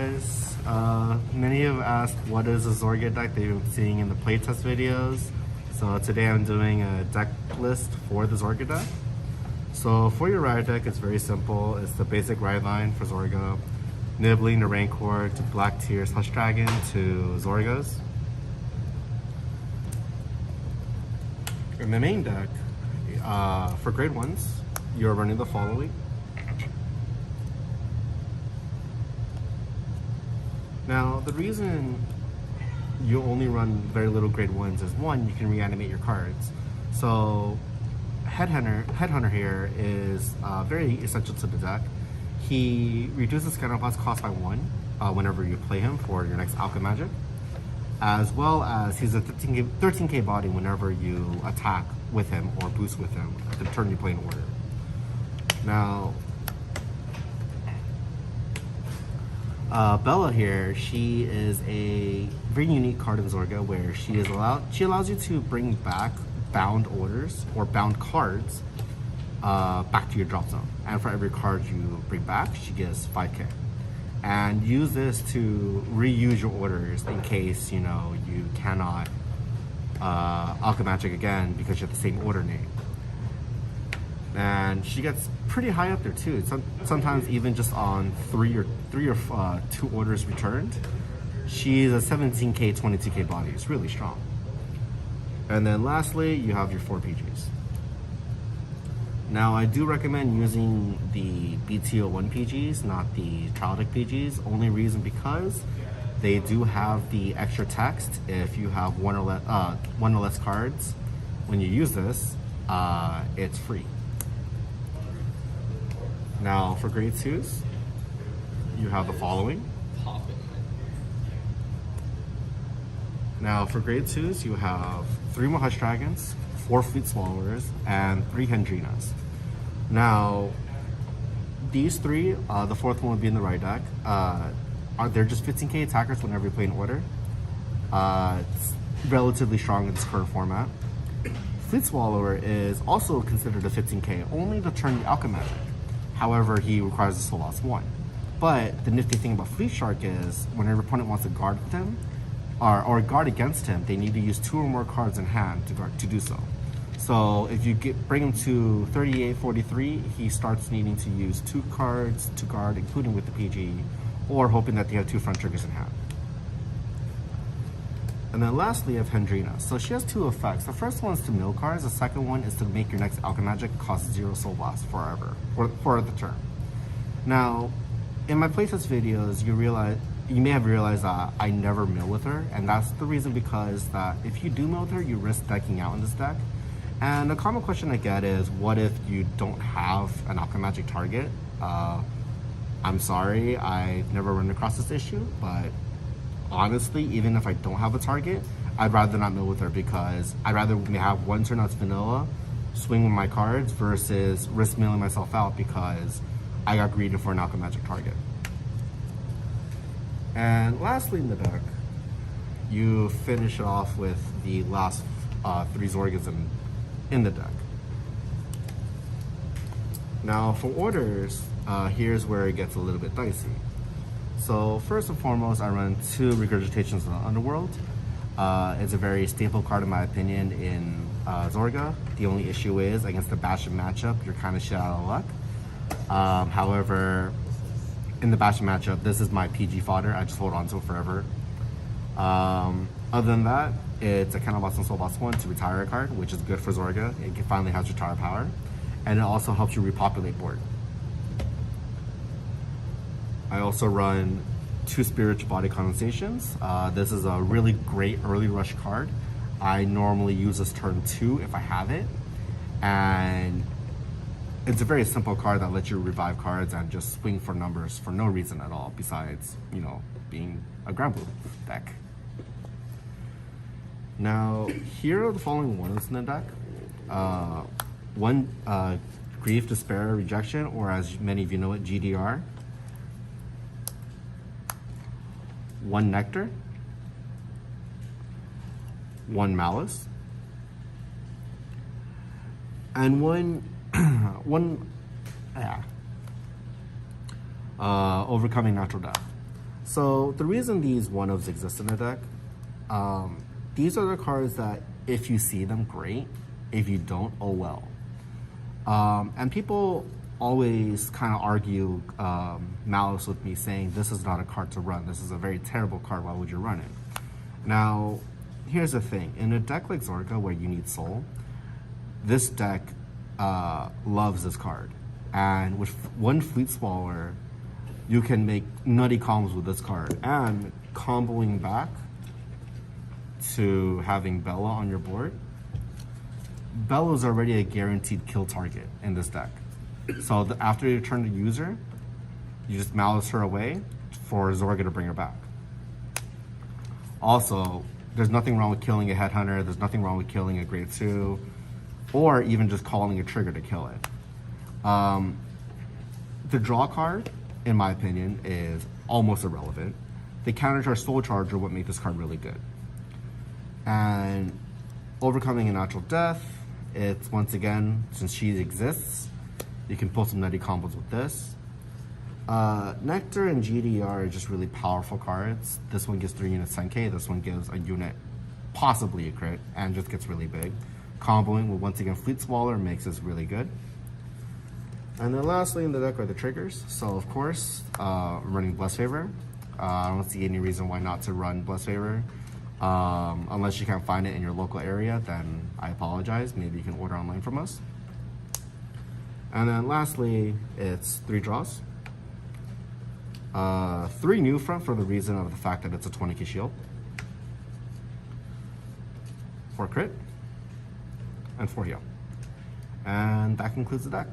guys, many have asked what is a Zorga deck they've been seeing in the playtest videos. So today I'm doing a deck list for the Zorga deck. So for your ride deck, it's very simple. It's the basic ride line for Zorga, nibbling the Vanguard to Black Tears Hush Dragon to Zorgas. In the main deck, for grade 1s, you're running the following. Now, the reason you only run very little grade 1s is one, you can reanimate your cards. So, Headhunter here is very essential to the deck. He reduces counterblast cost by 1 whenever you play him for your next Alchemy Magic, as well as he's a 13k body whenever you attack with him or boost with him at the turn you play in order. Now, Bella here, she is a very unique card in Zorga where she allows you to bring back bound orders or bound cards back to your drop zone. And for every card you bring back, she gets 5k. And use this to reuse your orders in case, you know, you cannot Alchemy Magic again because you have the same order name. And she gets pretty high up there too. Sometimes even just on three or 2 orders returned, she's a 17k, 22k body. It's really strong. And then lastly, you have your 4 PGs. Now, I do recommend using the BT01 PGs, not the trial deck PGs. Only reason because they do have the extra text. If you have one or less cards when you use this, it's free. Now, for grade 2s, you have the following. Now, for grade 2s, you have 3 more Hush Dragons, 4 Fleet Swallowers, and 3 Hendrinas. Now, these 3, the 4th one would be in the right deck. They're just 15k attackers whenever you play in order. It's relatively strong in this current format. Fleet Swallower is also considered a 15k, only to turn the Alchemy Magic. However, he requires a soul loss 1. But the nifty thing about Fleet Shark is whenever your opponent wants to guard with him, or guard against him, they need to use 2 or more cards in hand to do so. So if you bring him to 38, 43, he starts needing to use 2 cards to guard, including with the PG, or hoping that they have 2 front triggers in hand. And then lastly, you have Hendrina. So she has 2 effects. The first one is to mill cards. The second one is to make your next Alchemy Magic cost 0 soul blast forever, for the turn. Now, in my playtest videos, you may have realized that I never mill with her, and that's the reason because that if you do mill with her, you risk decking out in this deck. And a common question I get is, what if you don't have an Alchemy Magic target? I'm sorry, I've never run across this issue, but honestly, even if I don't have a target, I'd rather not mill with her because I'd rather have 1 turn that's vanilla, swing with my cards, versus risk milling myself out because I got greedy for an Alchemy Magic target. And lastly in the deck, you finish it off with the last 3 Zorgas in the deck. Now for orders, here's where it gets a little bit dicey. So first and foremost, I run 2 Regurgitations of the Underworld. It's a very staple card in my opinion in Zorga. The only issue is against the Bastion matchup, you're kind of shit out of luck. However, in the Bastion matchup, this is my PG fodder. I just hold on to it forever. Other than that, it's a Counterblast and Soul Blast 1 to retire a card, which is good for Zorga. It finally has retire power. And it also helps you repopulate board. I also run 2 Spiritual Body Condensations. This is a really great early rush card. I normally use this turn 2 if I have it. And it's a very simple card that lets you revive cards and just swing for numbers for no reason at all besides, you know, being a ground blue deck. Now, here are the following ones in the deck. 1, Grief, Despair, Rejection, or as many of you know it, GDR. 1 Nectar. 1 Malice. And 1 Overcoming Natural Death. So the reason these one-ofs exist in the deck, these are the cards that if you see them, great. If you don't, oh well. And people always kind of argue malice with me saying this is not a card to run. This is a very terrible card. Why would you run it? Now, here's the thing. In a deck like Zorga where you need soul, this deck loves this card. And with one Fleet Swallower, you can make nutty combos with this card. And comboing back to having Bella on your board, Bella is already a guaranteed kill target in this deck. So after you turn the user, you just malice her away for Zorga to bring her back. Also, there's nothing wrong with killing a Headhunter, there's nothing wrong with killing a Grade 2, or even just calling a trigger to kill it. The draw card, in my opinion, is almost irrelevant. The countercharge Soul Charger would make this card really good. And overcoming a natural death, it's once again, since she exists, you can pull some nutty combos with this. Nectar and GD are just really powerful cards. This one gives 3 units 10k, this one gives a unit, possibly a crit, and just gets really big. Comboing with, once again, Fleet Swallower makes this really good. And then lastly in the deck are the triggers. So of course, I'm running Bless Favor. I don't see any reason why not to run Bless Favor. Unless you can't find it in your local area, then I apologize. Maybe you can order online from us. And then lastly, it's 3 draws. 3 new front for the reason of the fact that it's a 20k shield. 4 crit. And 4 heal. And that concludes the deck.